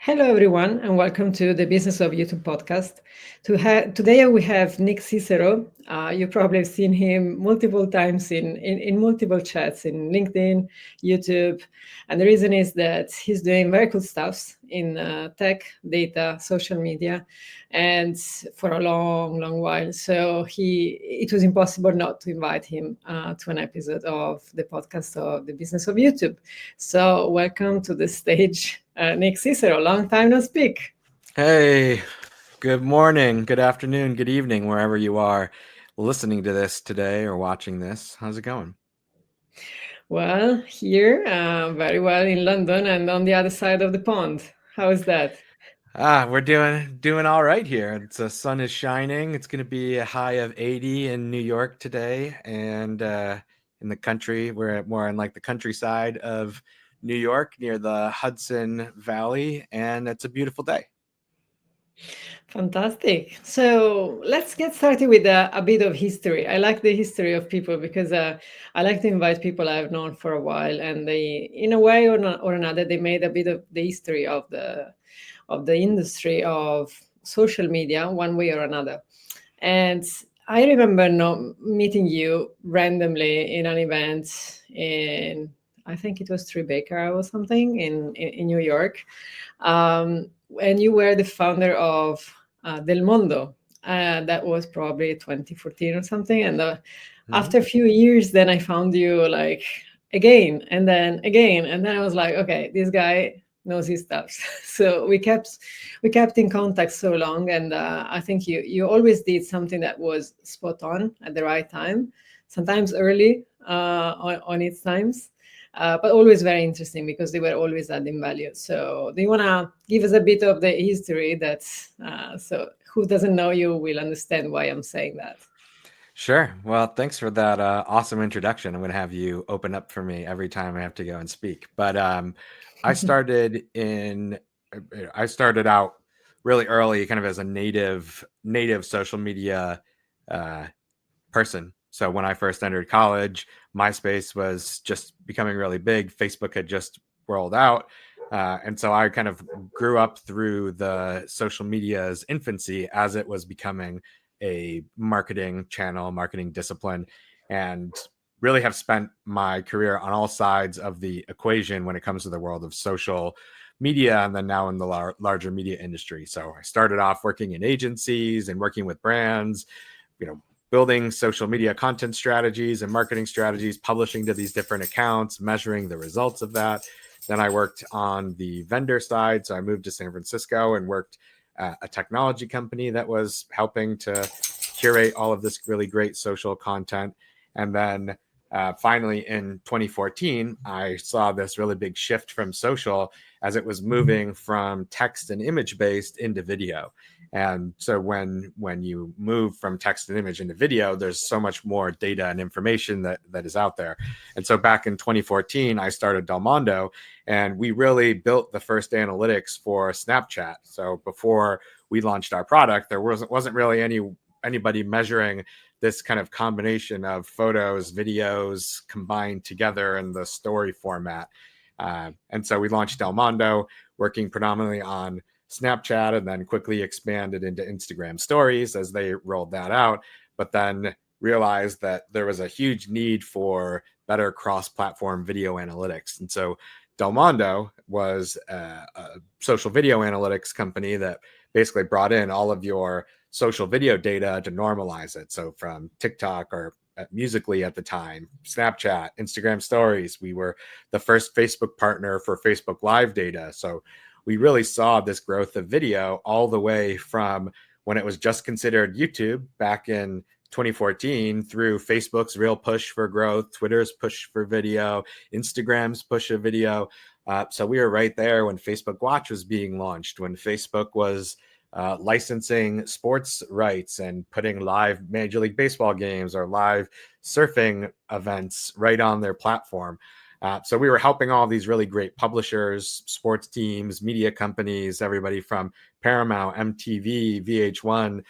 Hello, everyone, and welcome to the Business of YouTube podcast. Today we have Nick Cicero. You probably have seen him multiple times in multiple chats in LinkedIn, YouTube. And the reason is that he's doing very cool stuff in tech, data, social media, and for a long, long while. So it was impossible not to invite him to an episode of the podcast of the Business of YouTube. So welcome to the stage, Nick Cicero. Long time no speak. Hey, good morning, good afternoon, good evening, wherever you are listening to this today or watching this. How's it going? Well, here, very well in London and on the other side of the pond. How is that? We're doing all right here. The sun is shining. It's going to be a high of 80 in New York today, and in the country, we're more in like the countryside of New York near the Hudson Valley, and it's a beautiful day. Fantastic. So let's get started with a bit of history. I like the history of people because I like to invite people I've known for a while, and they, in a way or another, they made a bit of the history of the industry of social media, one way or another. And I remember meeting you randomly in an event in, I think it was Tribeca or something in New York. And you were the founder of Delmondo. That was probably 2014 or something. And Mhm. after a few years, then I found you like again and then again. And then I was like, okay, this guy knows his stuff. So we kept in contact so long, and I think you always did something that was spot on at the right time, sometimes early on its times, but always very interesting because they were always adding value. So do you want to give us a bit of the history so who doesn't know you will understand why I'm saying that? Sure. Well, thanks for that awesome introduction. I'm going to have you open up for me every time I have to go and speak. But I started in, I started out really early, kind of as a native social media uh, person. So when I first entered college, MySpace was just becoming really big. Facebook had just rolled out. And so I kind of grew up through the social media's infancy as it was becoming a marketing channel, marketing discipline, and really have spent my career on all sides of the equation when it comes to the world of social media and then now in the larger media industry. So I started off working in agencies and working with brands, you know, building social media content strategies and marketing strategies, publishing to these different accounts, measuring the results of that. Then I worked on the vendor side. So I moved to San Francisco and worked at a technology company that was helping to curate all of this really great social content. And then finally in 2014, I saw this really big shift from social as it was moving from text and image based into video. And so when you move from text and image into video, there's so much more data and information that is out there. And so back in 2014, I started Delmondo, and we really built the first analytics for Snapchat. So before we launched our product, there wasn't really anybody measuring this kind of combination of photos, videos combined together in the story format. And so we launched Delmondo, working predominantly on Snapchat, and then quickly expanded into Instagram stories as they rolled that out, but then realized that there was a huge need for better cross-platform video analytics. And so Delmondo was a social video analytics company that basically brought in all of your social video data to normalize it. So from TikTok or Musically at the time, Snapchat, Instagram stories. We were the first Facebook partner for Facebook Live data. So we really saw this growth of video all the way from when it was just considered YouTube back in 2014 through Facebook's real push for growth, Twitter's push for video, Instagram's push of video. So we were right there when Facebook Watch was being launched, when Facebook was licensing sports rights and putting live Major League Baseball games or live surfing events right on their platform. So we were helping all these really great publishers, sports teams, media companies, everybody from Paramount, MTV, VH1,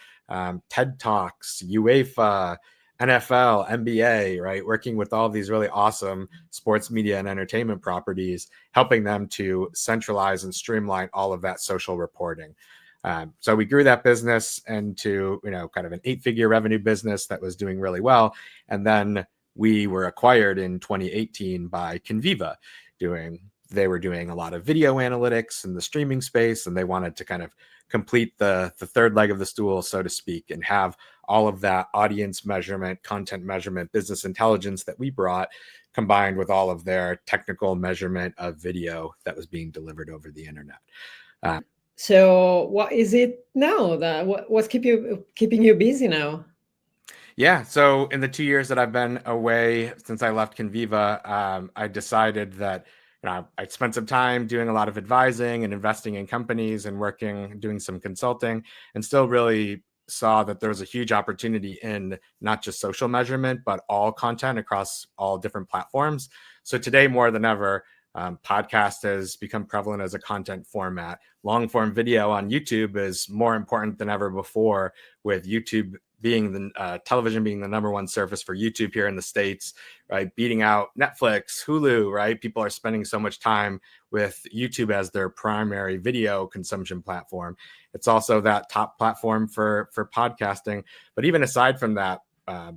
TED Talks, UEFA, NFL, NBA, right? Working with all these really awesome sports media and entertainment properties, helping them to centralize and streamline all of that social reporting. So we grew that business into, kind of an 8-figure revenue business that was doing really well. And then we were acquired in 2018 by Conviva. They were doing a lot of video analytics in the streaming space, and they wanted to kind of complete the third leg of the stool, so to speak, and have all of that audience measurement, content measurement, business intelligence that we brought, combined with all of their technical measurement of video that was being delivered over the internet. So what is it now? What's keeping you busy now? Yeah, so in the 2 years that I've been away since I left Conviva, I decided that I spent some time doing a lot of advising and investing in companies and doing some consulting, and still really saw that there was a huge opportunity in not just social measurement, but all content across all different platforms. So today, more than ever, podcast has become prevalent as a content format. Long form video on YouTube is more important than ever before, with YouTube being television being the number one service for YouTube here in the States, right? Beating out Netflix, Hulu, right? People are spending so much time with YouTube as their primary video consumption platform. It's also that top platform for podcasting. But even aside from that,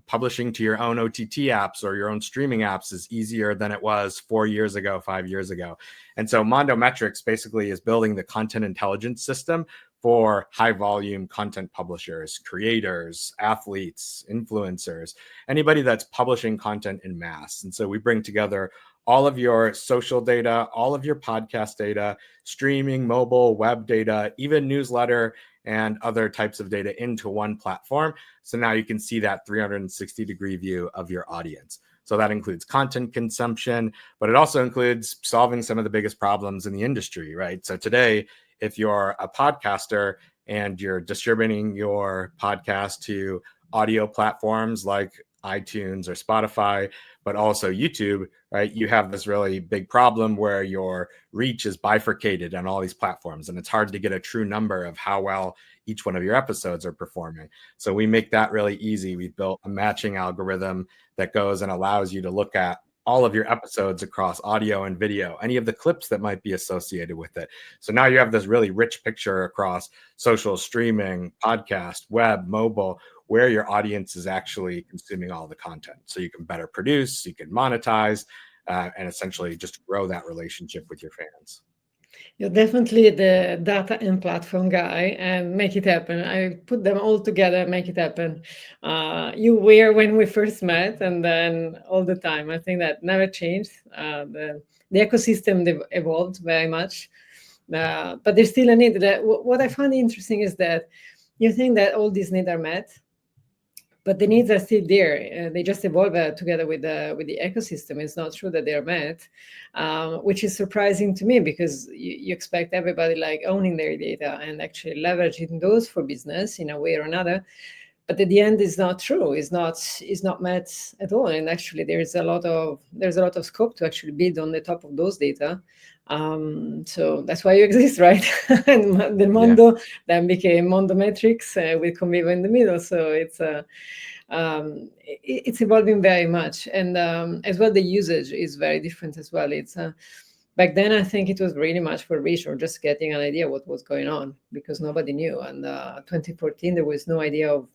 publishing to your own OTT apps or your own streaming apps is easier than it was 4 years ago, 5 years ago. And so Mondo Metrics basically is building the content intelligence system for high volume content publishers, creators, athletes, influencers, anybody that's publishing content in mass. And so we bring together all of your social data, all of your podcast data, streaming, mobile, web data, even newsletter and other types of data into one platform. So now you can see that 360-degree view of your audience. So that includes content consumption, but it also includes solving some of the biggest problems in the industry, right? So today, if you're a podcaster and you're distributing your podcast to audio platforms like iTunes or Spotify, but also YouTube, right? You have this really big problem where your reach is bifurcated on all these platforms, and it's hard to get a true number of how well each one of your episodes are performing. So we make that really easy. We've built a matching algorithm that goes and allows you to look at all of your episodes across audio and video, any of the clips that might be associated with it. So now you have this really rich picture across social, streaming, podcast, web, mobile, where your audience is actually consuming all the content. So you can better produce, you can monetize, and essentially just grow that relationship with your fans. You're definitely the data and platform guy, and make it happen. I put them all together, make it happen. You were when we first met, and then all the time. I think that never changed. The ecosystem evolved very much, but there's still a need. What I find interesting is that you think that all these needs are met, but the needs are still there. They just evolve together with the ecosystem. It's not true that they're met, which is surprising to me, because you expect everybody like owning their data and actually leveraging those for business in a way or another. But at the end, it's not true. It's not met at all. And actually, there's a lot of scope to actually build on the top of those data. So that's why you exist, right? And Delmondo then became Mondo Metrics with Conviva in the middle. So it's evolving very much, and as well the usage is very different as well. It's back then I think it was really much for reach or just getting an idea what was going on, because nobody knew. And 2014 there was no idea of,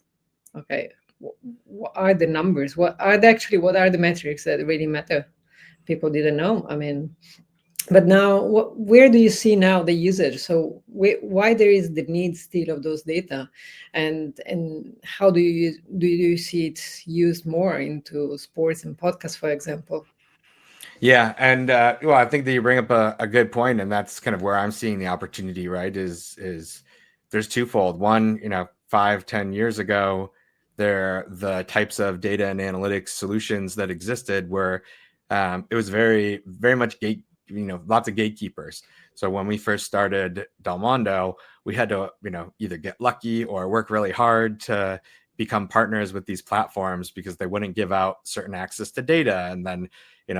okay, what are the numbers? What are the metrics that really matter? People didn't know. I mean, but now, where do you see now the usage? So why there is the need still of those data, and how do you see it used more into sports and podcasts, for example? Yeah, and well, I think that you bring up a good point, and that's kind of where I'm seeing the opportunity. Right, is there's twofold. One, 5-10 years ago, the types of data and analytics solutions that existed were it was very very much lots of gatekeepers. So when we first started Delmondo, we had to either get lucky or work really hard to become partners with these platforms, because they wouldn't give out certain access to data. And then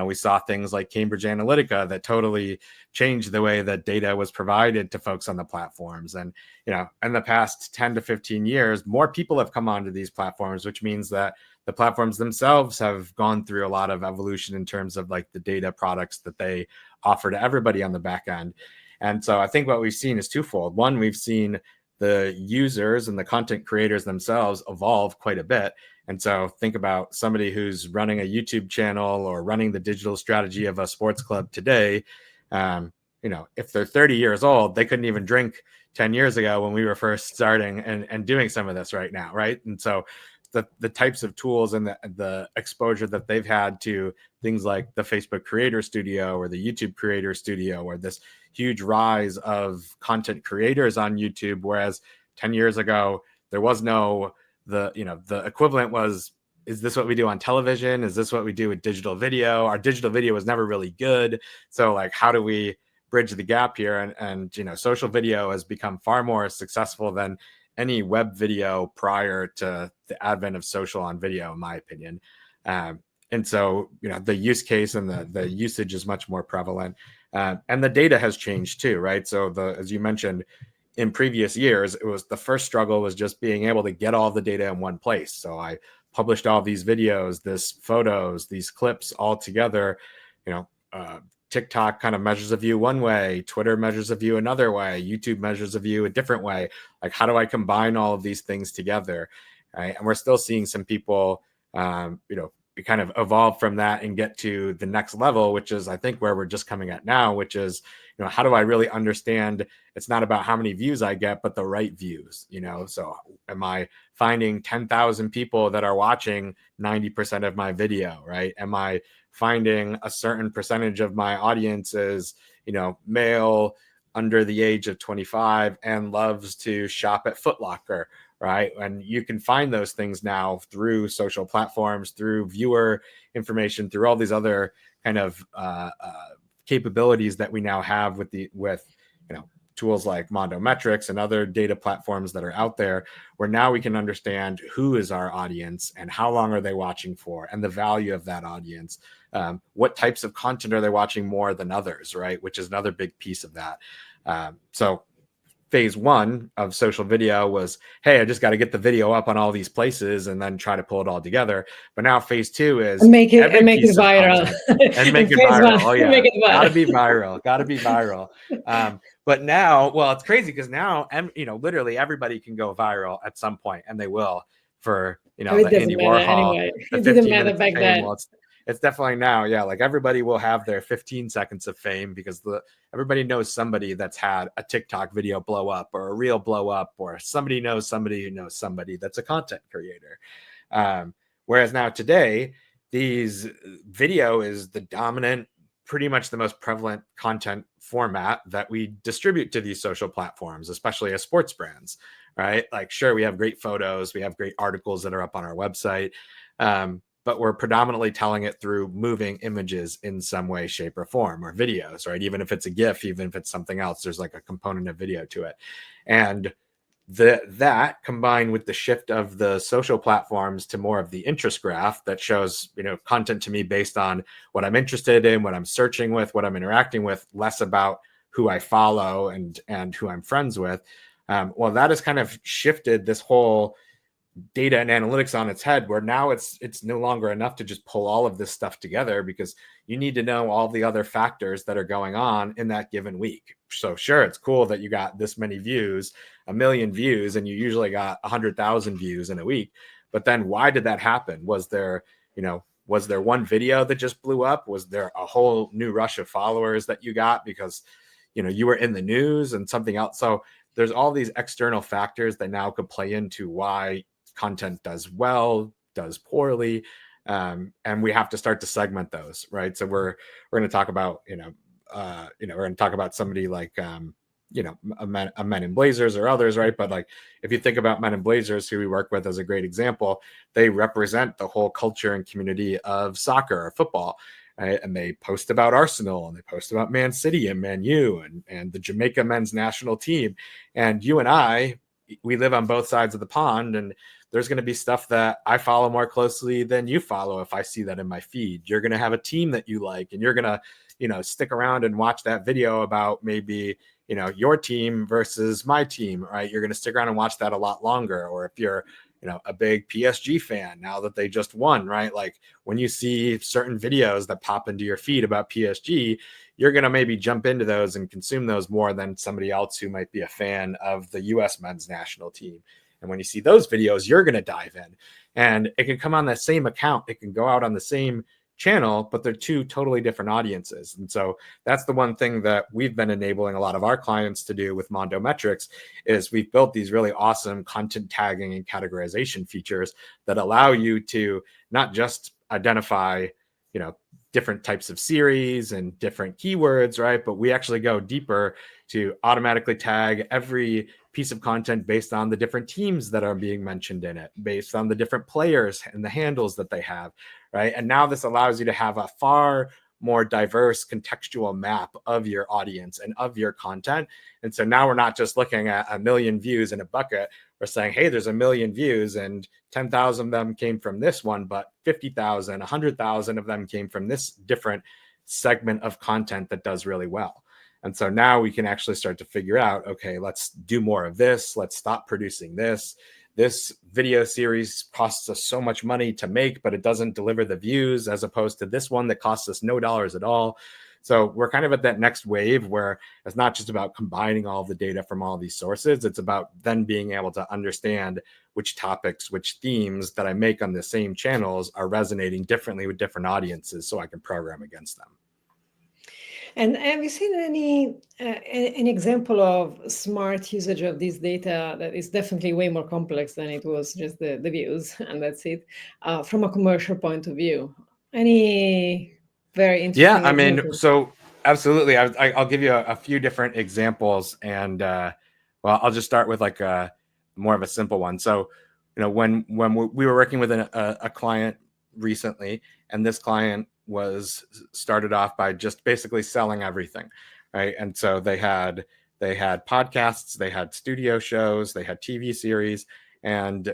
we saw things like Cambridge Analytica that totally changed the way that data was provided to folks on the platforms. And in the past 10 to 15 years, more people have come onto these platforms, which means that the platforms themselves have gone through a lot of evolution in terms of like the data products that they offer to everybody on the back end. And so I think what we've seen is twofold. One, we've seen the users and the content creators themselves evolve quite a bit. And so think about somebody who's running a YouTube channel or running the digital strategy of a sports club today. If they're 30 years old, they couldn't even drink 10 years ago when we were first starting and doing some of this right now, right? And so the types of tools and the exposure that they've had to things like the Facebook Creator Studio or the YouTube Creator Studio, or this huge rise of content creators on YouTube, whereas 10 years ago there was no the equivalent was, is this what we do on television? Is this what we do with digital video? Our digital video was never really good. So like, how do we bridge the gap here? And social video has become far more successful than any web video prior to the advent of social on video, in my opinion. And so, the use case and the usage is much more prevalent. And the data has changed too, right? So as you mentioned, in previous years, it was the first struggle was just being able to get all the data in one place. So I published all these videos, this photos, these clips all together. TikTok kind of measures a view one way, Twitter measures a view another way, YouTube measures a view a different way. Like, how do I combine all of these things together? Right? And we're still seeing some people, kind of evolve from that and get to the next level, which is, I think, where we're just coming at now, which is, how do I really understand? It's not about how many views I get, but the right views, so am I finding 10,000 people that are watching 90% of my video, right? Am I finding a certain percentage of my audience is, male under the age of 25 and loves to shop at Foot Locker, right? And you can find those things now through social platforms, through viewer information, through all these other kind of capabilities that we now have with tools like Mondo Metrics and other data platforms that are out there, where now we can understand who is our audience and how long are they watching for, and the value of that audience. What types of content are they watching more than others, right? Which is another big piece of that. So phase one of social video was, hey, I just got to get the video up on all these places and then try to pull it all together. But now phase two is make it viral and make it viral. Oh yeah, gotta be viral. But now, well, it's crazy because now, literally everybody can go viral at some point, and they will for the Andy Warhol, anyway. The 15 minutes of fame. Well, it's definitely now, yeah. Like, everybody will have their 15 seconds of fame because everybody knows somebody that's had a TikTok video blow up, or a reel blow up, or somebody knows somebody who knows somebody that's a content creator. Whereas now today, video is the dominant, pretty much the most prevalent content format that we distribute to these social platforms, especially as sports brands, right? Like, sure, we have great photos, we have great articles that are up on our website, but we're predominantly telling it through moving images in some way, shape, or form, or videos, right? Even if it's a GIF, even if it's something else, there's like a component of video to it. And that combined with the shift of the social platforms to more of the interest graph that shows content to me based on what I'm interested in, what I'm searching with, what I'm interacting with, less about who I follow and who I'm friends with. Well, that has kind of shifted this whole data and analytics on its head, where now it's no longer enough to just pull all of this stuff together, because you need to know all the other factors that are going on in that given week. So sure, it's cool that you got this many views, 1 million views, and you usually got 100,000 views in a week. But then why did that happen? Was there one video that just blew up? Was there a whole new rush of followers that you got because you were in the news and something else? So there's all these external factors that now could play into why content does well, does poorly, and we have to start to segment those, right? So we're going to talk about we're going to talk about somebody like a Men in Blazers or others, right? But like, if you think about Men in Blazers, who we work with as a great example, they represent the whole culture and community of soccer or football. Right? And they post about Arsenal, and they post about Man City and Man U and the Jamaica men's national team. And you and I, we live on both sides of the pond, and there's going to be stuff that I follow more closely than you follow. If I see that in my feed, you're going to have a team that you like, and you're going to, stick around and watch that video about maybe, your team versus my team, right? You're going to stick around and watch that a lot longer. Or if you're, a big PSG fan now that they just won, right? Like when you see certain videos that pop into your feed about PSG, you're going to maybe jump into those and consume those more than somebody else who might be a fan of the US men's national team. And when you see those videos, you're going to dive in, and it can come on that same account. It can go out on the same channel, but they're two totally different audiences. And so that's the one thing that we've been enabling a lot of our clients to do with Mondo Metrics is we've built these really awesome content tagging and categorization features that allow you to not just identify, different types of series and different keywords, right? But we actually go deeper to automatically tag every piece of content based on the different teams that are being mentioned in it, based on the different players and the handles that they have, right? And now this allows you to have a far more diverse contextual map of your audience and of your content. And so now we're not just looking at a million views in a bucket. We're saying, hey, there's a million views and 10,000 of them came from this one, but 50,000, 100,000 of them came from this different segment of content that does really well. And so now we can actually start to figure out, okay, let's do more of this. Let's stop producing this. This video series costs us so much money to make, but it doesn't deliver the views, as opposed to this one that costs us no dollars at all. So we're kind of at that next wave where it's not just about combining all the data from all these sources. It's about then being able to understand which topics, which themes that I make on the same channels are resonating differently with different audiences, so I can program against them. And have you seen an example of smart usage of this data that is definitely way more complex than it was just the views and that's it, from a commercial point of view? Any very interesting examples? So absolutely. I'll give you a few different examples, and I'll just start with like more of a simple one. So, when we were working with a client recently, and this client was started off by just basically selling everything, right? And so they had podcasts, they had studio shows, they had TV series, and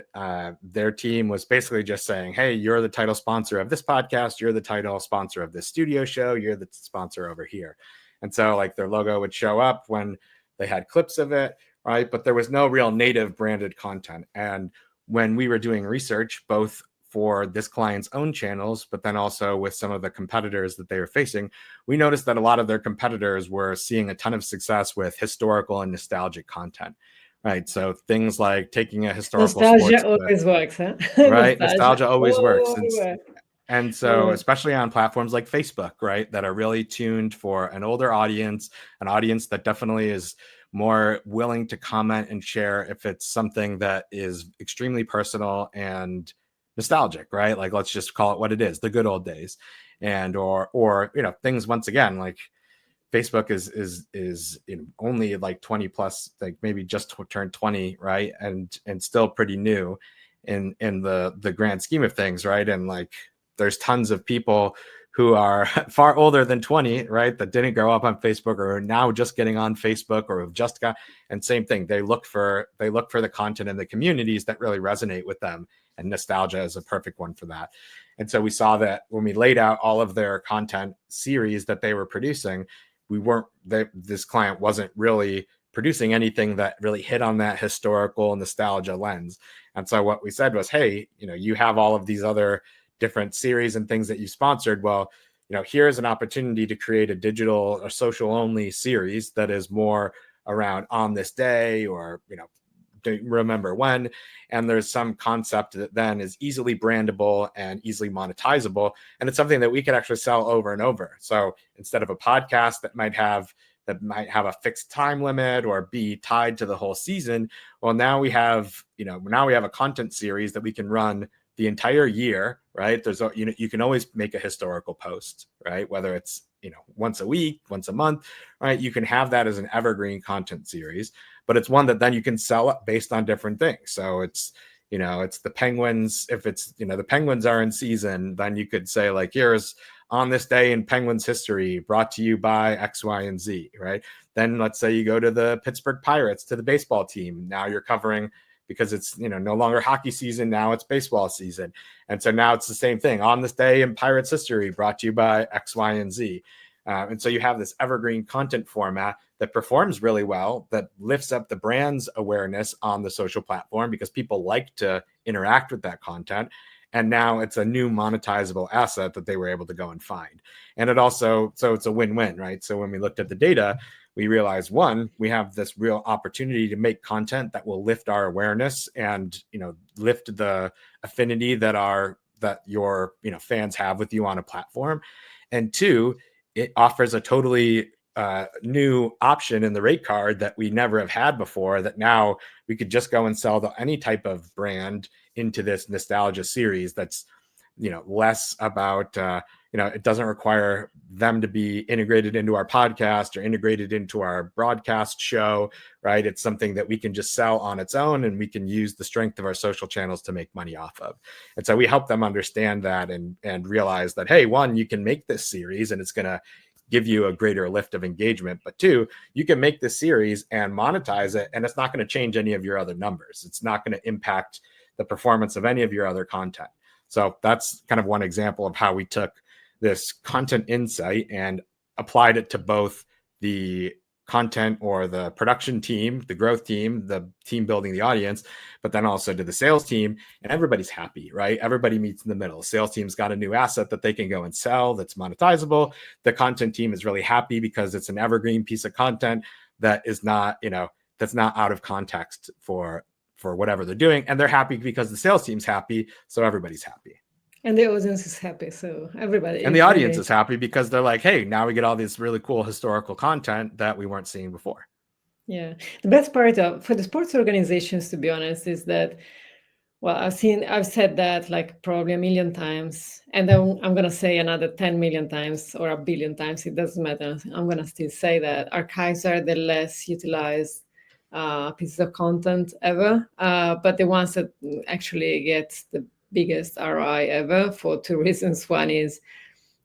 their team was basically just saying, hey, you're the title sponsor of this podcast, you're the title sponsor of this studio show, you're the sponsor over here. And so like their logo would show up when they had clips of it, right? But there was no real native branded content. And when we were doing research, both for this client's own channels, but then also with some of the competitors that they were facing, we noticed that a lot of their competitors were seeing a ton of success with historical and nostalgic content, right? So things like taking a historical Nostalgia sports clip, always works, huh? right? Nostalgia always works. And so, Always. especially on platforms like Facebook, right, that are really tuned for an older audience, an audience that definitely is more willing to comment and share if it's something that is extremely personal and nostalgic, right? Like, let's just call it what it is, the good old days. And or things, once again, like Facebook is only like 20 plus, like maybe just turned 20, right? And still pretty new in the grand scheme of things, right? And like there's tons of people who are far older than 20, right, that didn't grow up on Facebook or are now just getting on Facebook or have just got, and same thing, they look for the content in the communities that really resonate with them, and nostalgia is a perfect one for that. And so we saw that when we laid out all of their content series that they were producing, this client wasn't really producing anything that really hit on that historical nostalgia lens. And so what we said was, hey, you have all of these other different series and things that you sponsored. Well, here's an opportunity to create a digital or social only series that is more around on this day, or to remember when, and there's some concept that then is easily brandable and easily monetizable, and it's something that we could actually sell over and over. So instead of a podcast that might have a fixed time limit or be tied to the whole season, well, now we have a content series that we can run the entire year, right? There's you can always make a historical post, right? Whether it's once a week, once a month, right? You can have that as an evergreen content series, but it's one that then you can sell it based on different things. So it's the Penguins. If it's the Penguins are in season, then you could say like, here's on this day in Penguins history, brought to you by X, Y, and Z, right? Then let's say you go to the Pittsburgh Pirates, to the baseball team. Now you're covering, because it's no longer hockey season, now it's baseball season. And so now it's the same thing. On this day in Pirates history, brought to you by X, Y, and Z. And so you have this evergreen content format that performs really well, that lifts up the brand's awareness on the social platform because people like to interact with that content. And now it's a new monetizable asset that they were able to go and find. And it also, so it's a win-win, right? So when we looked at the data, we realized, one, we have this real opportunity to make content that will lift our awareness and, lift the affinity that your, fans have with you on a platform. And two, it offers a totally new option in the rate card that we never have had before, that now we could just go and sell any type of brand into this nostalgia series that's, less about, it doesn't require them to be integrated into our podcast or integrated into our broadcast show, right? It's something that we can just sell on its own, and we can use the strength of our social channels to make money off of. And so we help them understand that and realize that, hey, one, you can make this series and it's going to give you a greater lift of engagement, but two, you can make this series and monetize it, and it's not going to change any of your other numbers. It's not going to impact the performance of any of your other content. So that's kind of one example of how we took this content insight and applied it to both the content or the production team, the growth team, the team building the audience, but then also to the sales team, and everybody's happy, right? Everybody meets in the middle. Sales team's got a new asset that they can go and sell that's monetizable. The content team is really happy because it's an evergreen piece of content that is not, that's not out of context for whatever they're doing. And they're happy because the sales team's happy. So everybody's happy. And the audience is happy. So everybody. And the audience is happy because they're like, hey, now we get all this really cool historical content that we weren't seeing before. Yeah. The best part for the sports organizations, to be honest, is that, well, I've said that like probably 1 million times, and then I'm going to say another 10 million times or 1 billion times. It doesn't matter. I'm going to still say that archives are the less utilized pieces of content ever, but the ones that actually get the biggest ROI ever, for two reasons. One is,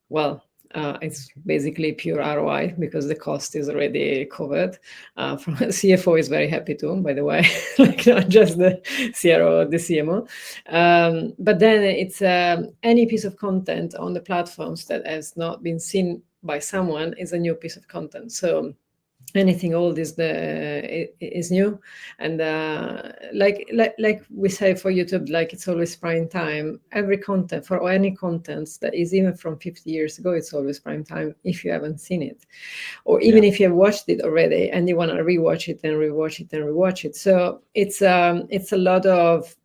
well, it's basically pure ROI because the cost is already covered. From CFO is very happy too, by the way, like not just the CRO or the CMO. But then it's any piece of content on the platforms that has not been seen by someone is a new piece of content. So anything old is new, and like we say for YouTube, like it's always prime time. Every content, for any content that is even from 50 years ago, it's always prime time if you haven't seen it, or even if you have watched it already and you want to rewatch it and rewatch it and rewatch it. So it's a lot of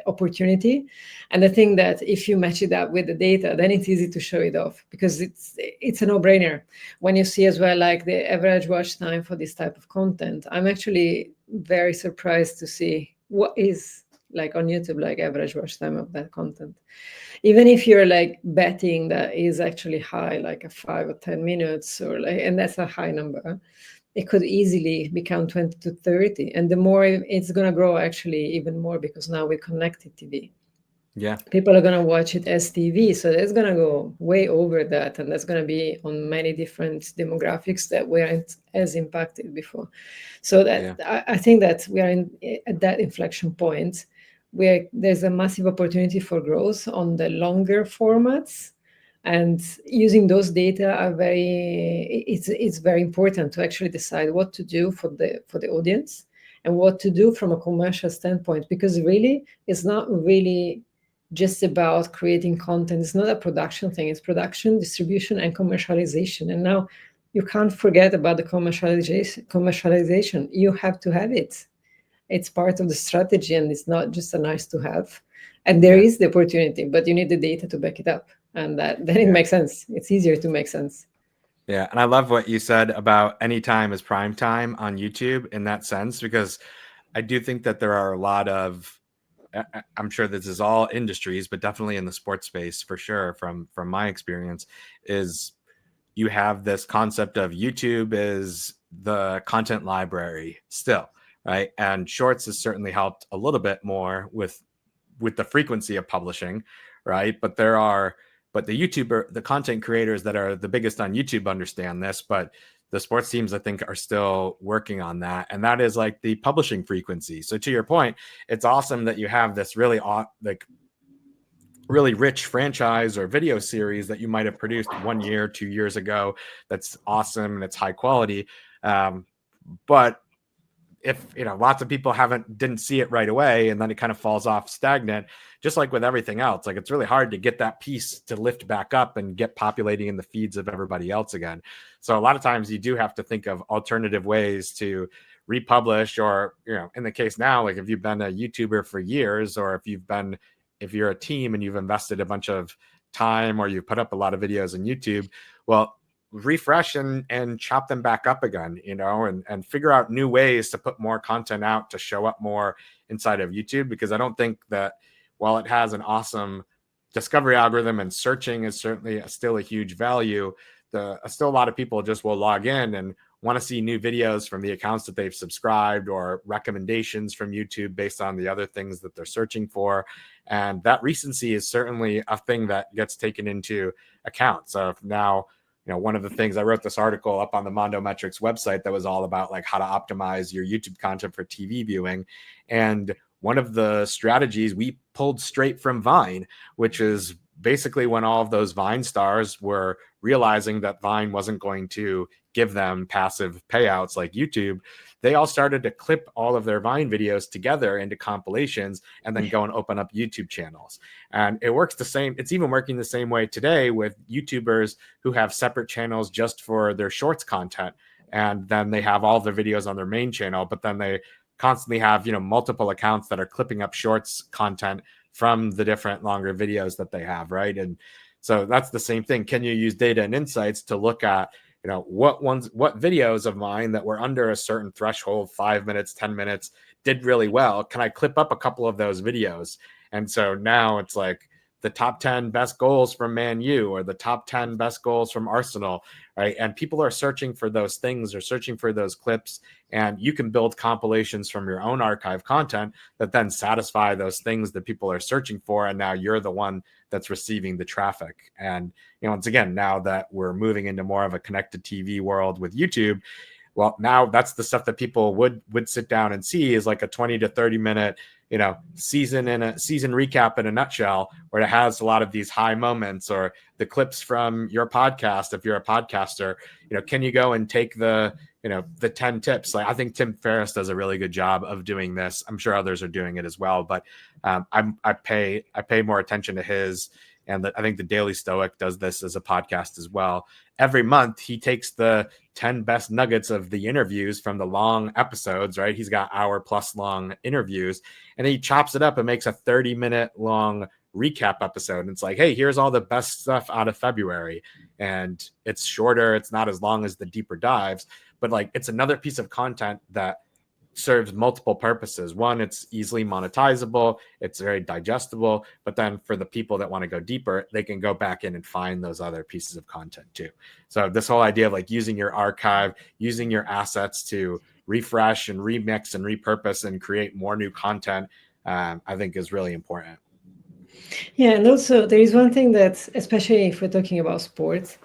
opportunity, and I think that if you match it up with the data, then it's easy to show it off because it's a no-brainer. When you see as well like the average watch time for this type of content, I'm actually very surprised to see what is like on YouTube, like average watch time of that content. Even if you're like betting that is actually high, like a 5 or 10 minutes, or like, and that's a high number, it could easily become 20 to 30. And the more it's going to grow actually even more, because now with connected TV, people are going to watch it as TV. So it's going to go way over that. And that's going to be on many different demographics that weren't as impacted before. So that I think that we are at that inflection point where there's a massive opportunity for growth on the longer formats. And using those data it's very important to actually decide what to do for the audience and what to do from a commercial standpoint, because really it's not really just about creating content. It's not a production thing. It's production, distribution, and commercialization. And now you can't forget about the commercialization. You have to have it. It's part of the strategy, and it's not just a nice to have. And there is the opportunity, but you need the data to back it up. And then it makes sense. It's easier to make sense. Yeah. And I love what you said about anytime is prime time on YouTube in that sense, because I do think that there are a lot of, I'm sure this is all industries, but definitely in the sports space for sure, from my experience, is you have this concept of YouTube is the content library still, right? And Shorts has certainly helped a little bit more with the frequency of publishing, right? But the content creators that are the biggest on YouTube understand this, but the sports teams, I think, are still working on that. And that is like the publishing frequency. So to your point, it's awesome that you have this really like really rich franchise or video series that you might have produced 1 year, 2 years ago. That's awesome and it's high quality. But if lots of people didn't see it right away, and then it kind of falls off stagnant, just like with everything else, like it's really hard to get that piece to lift back up and get populating in the feeds of everybody else again. So a lot of times you do have to think of alternative ways to republish, or in the case now, like if you've been a YouTuber for years, or if you're a team and you've invested a bunch of time, or you put up a lot of videos on YouTube, well, refresh and chop them back up again, and figure out new ways to put more content out to show up more inside of YouTube. Because I don't think that while it has an awesome discovery algorithm and searching is certainly still a huge value, still a lot of people just will log in and want to see new videos from the accounts that they've subscribed, or recommendations from YouTube based on the other things that they're searching for. And that recency is certainly a thing that gets taken into account. So now, one of the things, I wrote this article up on the Mondo Metrics website that was all about like how to optimize your YouTube content for TV viewing. And one of the strategies we pulled straight from Vine, which is basically when all of those Vine stars were realizing that Vine wasn't going to give them passive payouts like YouTube, they all started to clip all of their Vine videos together into compilations and then go and open up YouTube channels. And it works the same. It's even working the same way today with YouTubers who have separate channels just for their shorts content. And then they have all their videos on their main channel, but then they constantly have, multiple accounts that are clipping up shorts content from the different longer videos that they have, right? And so that's the same thing. Can you use data and insights to look at, what videos of mine that were under a certain threshold, 5 minutes, 10 minutes, did really well? Can I clip up a couple of those videos? And so now it's like the top 10 best goals from Man U, or the top 10 best goals from Arsenal, right? And people are searching for those things, or searching for those clips, and you can build compilations from your own archive content that then satisfy those things that people are searching for. And now you're the one that's receiving the traffic. And once again, now that we're moving into more of a connected TV world with YouTube, well, now that's the stuff that people would sit down and see, is like a 20 to 30 minute season recap in a nutshell, where it has a lot of these high moments, or the clips from your podcast. If you're a podcaster, can you go and take the 10 tips? Like, I think Tim Ferriss does a really good job of doing this. I'm sure others are doing it as well, but I pay more attention to his. And I think the Daily Stoic does this as a podcast as well. Every month, he takes the 10 best nuggets of the interviews from the long episodes, right? He's got hour-plus long interviews, and he chops it up and makes a 30-minute long recap episode. And it's like, hey, here's all the best stuff out of February. And it's shorter. It's not as long as the deeper dives, but like, it's another piece of content that serves multiple purposes. One, it's easily monetizable, it's very digestible, but then for the people that want to go deeper, they can go back in and find those other pieces of content too. So this whole idea of like using your archive, using your assets to refresh and remix and repurpose and create more new content, I think is really important. Yeah, and also there is one thing that, especially if we're talking about sports,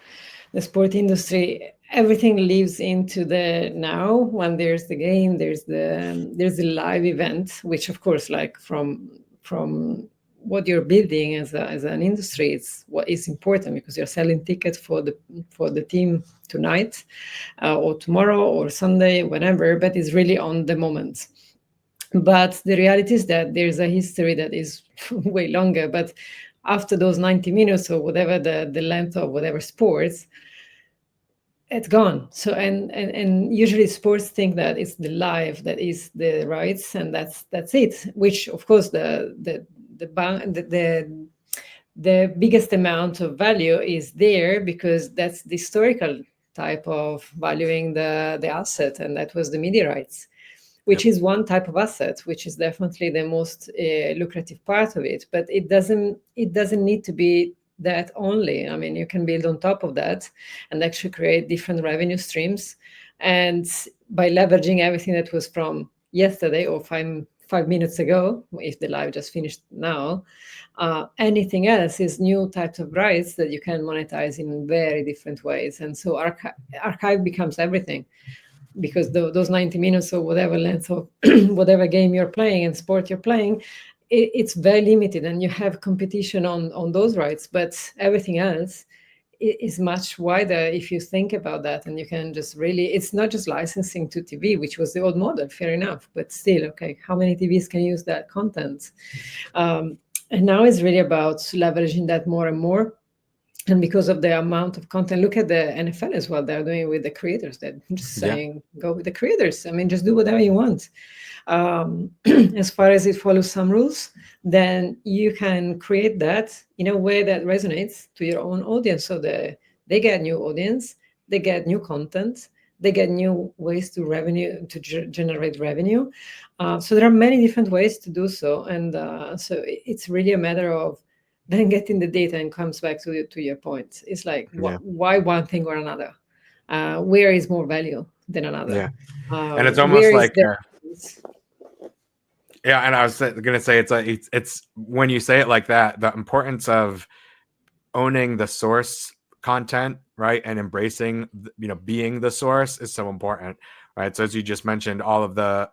the sport industry, everything lives into the now. When there's the game, there's the live event, which of course, like from what you're building as an industry, it's what is important, because you're selling tickets for the team tonight, or tomorrow or Sunday, whenever. But it's really on the moment. But the reality is that there's a history that is way longer. But after those 90 minutes, or whatever the length of whatever sports, it's gone. So and usually sports think that it's the live that is the rights, and that's it. Which of course the biggest amount of value is there, because that's the historical type of valuing the asset, and that was the media rights, which is one type of asset, which is definitely the most lucrative part of it. But it doesn't need to be that only. I mean, you can build on top of that and actually create different revenue streams. And by leveraging everything that was from yesterday or 5 minutes ago, if the live just finished now, anything else is new types of rights that you can monetize in very different ways. And so archive becomes everything, because those 90 minutes or whatever length of whatever game you're playing and sport you're playing, it's very limited, and you have competition on those rights, but everything else is much wider if you think about that. And you can just really, it's not just licensing to TV, which was the old model, fair enough, but still, okay, how many TVs can use that content? And now it's really about leveraging that more and more. And because of the amount of content, look at the NFL as well. They're doing with the creators. They're just Yeah. saying, go with the creators. I mean, just do whatever you want. As far as it follows some rules, then you can create that in a way that resonates to your own audience. So they get new audience, they get new content, they get new ways to revenue to generate revenue. So there are many different ways to do so, and so it's really a matter of then getting the data. And comes back to your point. It's like Yeah. why one thing or another? Where is more value than Yeah. another? And it's Where almost is like, the yeah. And I was gonna say, it's when you say it like that, the importance of owning the source content, right, and embracing, being the source is so important, right? So as you just mentioned, all of the,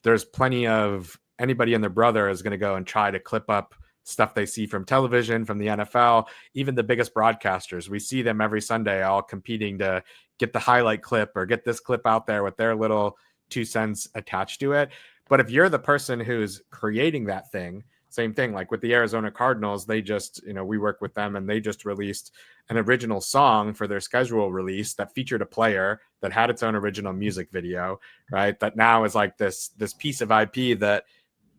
there's plenty of anybody and their brother is going to go and try to clip up stuff they see from television, from the NFL, even the biggest broadcasters. We see them every Sunday all competing to get the highlight clip or get this clip out there with their little 2 cents attached to it. But if you're the person who's creating that thing, same thing, like with the Arizona Cardinals, they just, we work with them, and they just released an original song for their schedule release that featured a player that had its own original music video, right? That now is like this piece of IP that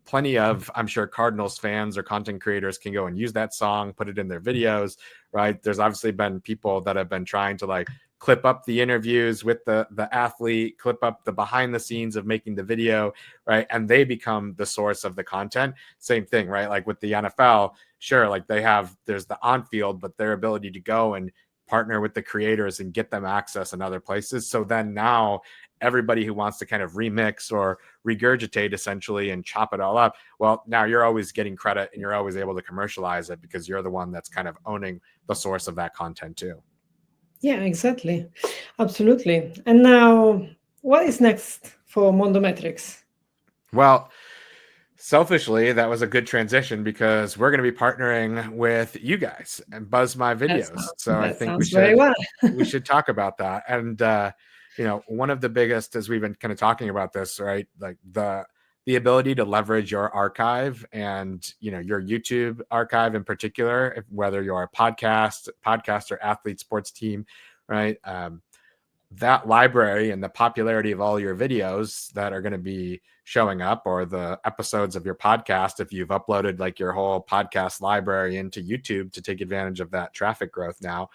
plenty of, I'm sure, Cardinals fans or content creators can go and use that song, put it in their videos, right? There's obviously been people that have been trying to like clip up the interviews with the athlete, clip up the behind the scenes of making the video, right? And they become the source of the content. Same thing, right? Like with the NFL, sure, like there's the on field, but their ability to go and partner with the creators and get them access in other places. So then now everybody who wants to kind of remix or regurgitate essentially and chop it all up, well, now you're always getting credit and you're always able to commercialize it because you're the one that's kind of owning the source of that content too. Yeah, exactly. Absolutely. And now, what is next for Mondo Metrics? Well, selfishly, that was a good transition because we're going to be partnering with you guys and Buzz My Videos. So I That think we sounds very should well. talk about that. And one of the biggest, as we've been kind of talking about this, right? Like the ability to leverage your archive and your YouTube archive in particular, whether you're a podcast or athlete sports team, right? That library and the popularity of all your videos that are going to be showing up, or the episodes of your podcast, if you've uploaded like your whole podcast library into YouTube to take advantage of that traffic growth now,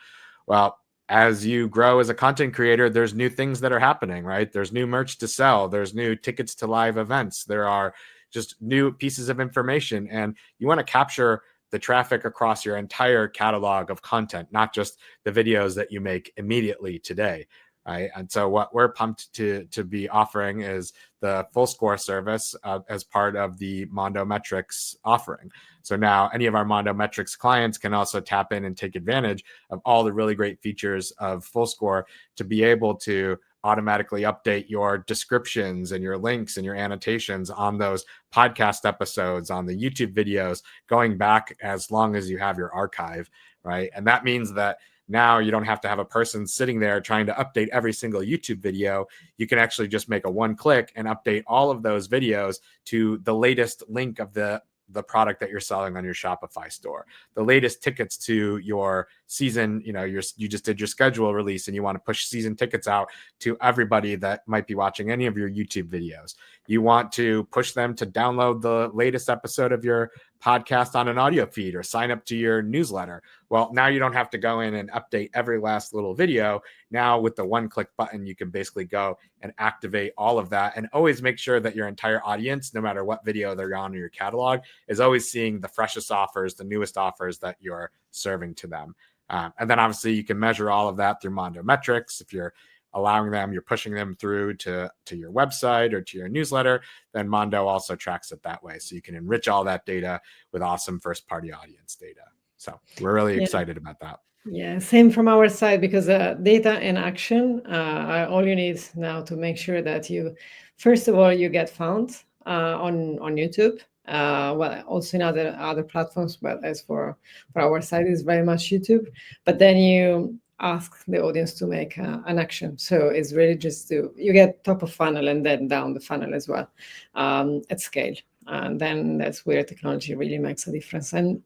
well, as you grow as a content creator, there's new things that are happening, right? There's new merch to sell, there's new tickets to live events, there are just new pieces of information, and you want to capture the traffic across your entire catalog of content, not just the videos that you make immediately today. Right. And so what we're pumped to be offering is the full score service as part of the Mondo Metrics offering. So now any of our Mondo Metrics clients can also tap in and take advantage of all the really great features of full score to be able to automatically update your descriptions and your links and your annotations on those podcast episodes, on the YouTube videos, going back as long as you have your archive. Right. And that means that now you don't have to have a person sitting there trying to update every single YouTube video. You can actually just make a one click and update all of those videos to the latest link of the product that you're selling on your Shopify store, the latest tickets to your season, you just did your schedule release and you want to push season tickets out to everybody that might be watching any of your YouTube videos. You want to push them to download the latest episode of your podcast on an audio feed or sign up to your newsletter. Well, now you don't have to go in and update every last little video. Now with the one click button, you can basically go and activate all of that, and always make sure that your entire audience, no matter what video they're on in your catalog, is always seeing the freshest offers, the newest offers that you're serving to them. And then obviously you can measure all of that through Mondo Metrics. If you're allowing them, you're pushing them through to your website or to your newsletter, then Mondo also tracks it that way. So you can enrich all that data with awesome first party audience data. So we're really excited about that. Yeah, same from our side, because data and action are all you need now to make sure that you, first of all, you get found on YouTube. Well, also in other platforms, but as for our side, is very much YouTube. But then you ask the audience to make an action. So it's really just you get top of funnel and then down the funnel as well, at scale. And then that's where technology really makes a difference. And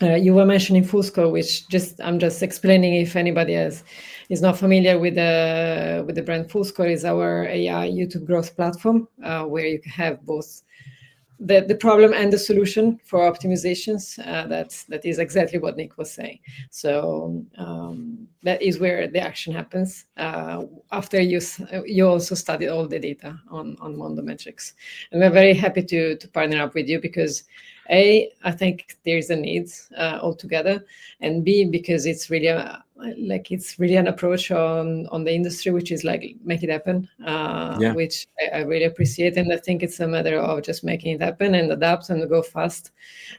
you were mentioning Fusco, which I'm just explaining if anybody is not familiar with the brand. Fusco is our AI YouTube growth platform, where you can have both the problem and the solution for optimizations. That is exactly what Nick was saying. So that is where the action happens after you also study all the data on Mondo Metrics. And we're very happy to partner up with you because I think there's a need altogether, and B, because it's really an approach on the industry, which is like make it happen, Yeah. which I really appreciate. And I think it's a matter of just making it happen and adapt and go fast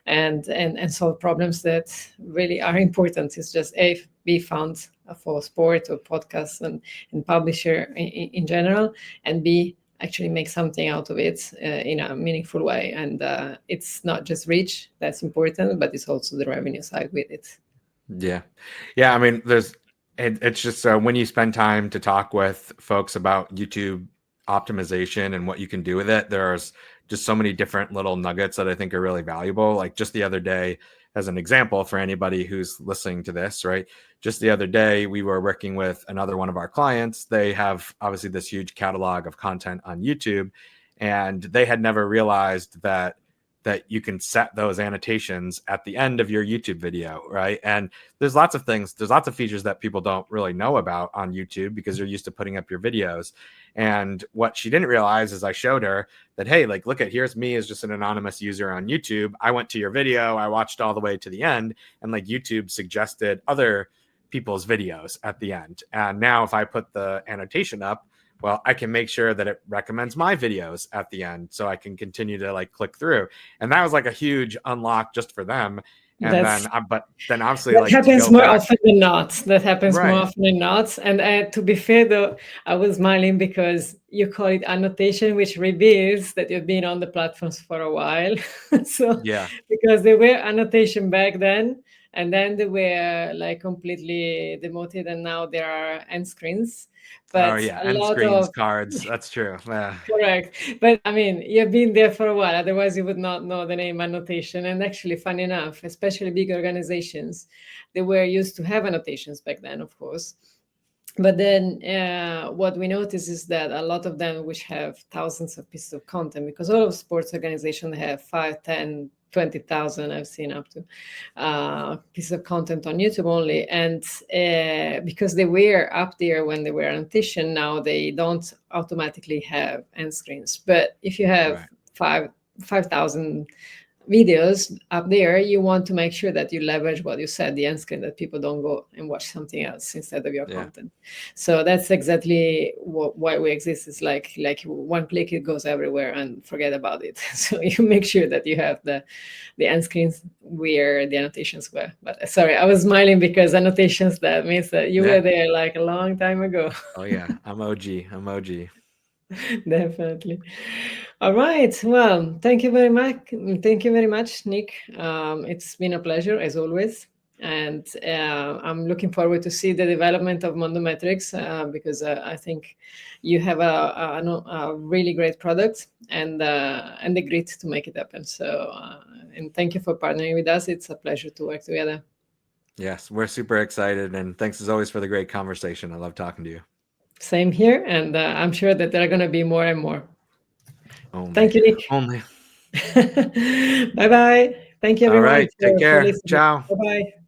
and solve problems that really are important. It's just A, be found for sport or podcasts and publisher in general, and B, actually make something out of it in a meaningful way. And it's not just reach that's important, but it's also the revenue side with it. Yeah. I mean, it's just when you spend time to talk with folks about YouTube optimization and what you can do with it, there's just so many different little nuggets that I think are really valuable. Like just the other day, as an example for anybody who's listening to this, right? Just the other day, we were working with another one of our clients. They have obviously this huge catalog of content on YouTube, and they had never realized that you can set those annotations at the end of your YouTube video, right? And there's lots of features that people don't really know about on YouTube because they're used to putting up your videos. And what she didn't realize is I showed her that, hey, like, look at, here's me as just an anonymous user on YouTube. I went to your video, I watched all the way to the end, and like YouTube suggested other people's videos at the end. And now if I put the annotation up, well, I can make sure that it recommends my videos at the end so I can continue to like click through. And that was like a huge unlock just for them. And but then obviously that happens more often than not. That happens right. more often than not. And to be fair, though, I was smiling because you call it annotation, which reveals that you've been on the platforms for a while. So yeah, because they were annotation back then, and then they were like completely demoted, and now there are end screens. But end screens, cards. That's true. Yeah. Correct. But I mean, you've been there for a while, otherwise you would not know the name annotation. And actually, fun enough, especially big organizations, they were used to have annotations back then, of course. But then what we notice is that a lot of them, which have thousands of pieces of content, because all of sports organizations have 5, 10, 20,000, I've seen up to pieces of content on YouTube only. And because they were up there when they were annotation, now they don't automatically have end screens. But if you have 5,000 videos up there, you want to make sure that you leverage what you said, the end screen, that people don't go and watch something else instead of your content. So that's exactly why we exist. It's like one click, it goes everywhere and forget about it. So you make sure that you have the end screens where the annotations were. But sorry, I was smiling because annotations, that means that you were there like a long time ago. Oh yeah, I'm OG. Definitely. All right. Well, thank you very much. Thank you very much, Nick. It's been a pleasure as always. And I'm looking forward to see the development of Mondo Metrics because I think you have a really great product and the grit to make it happen. So, and thank you for partnering with us. It's a pleasure to work together. Yes, we're super excited. And thanks as always for the great conversation. I love talking to you. Same here. And I'm sure that there are going to be more and more. Only. Thank you, Nick. Only. Bye-bye. Thank you, everyone. All right. Take care. Ciao. Bye-bye.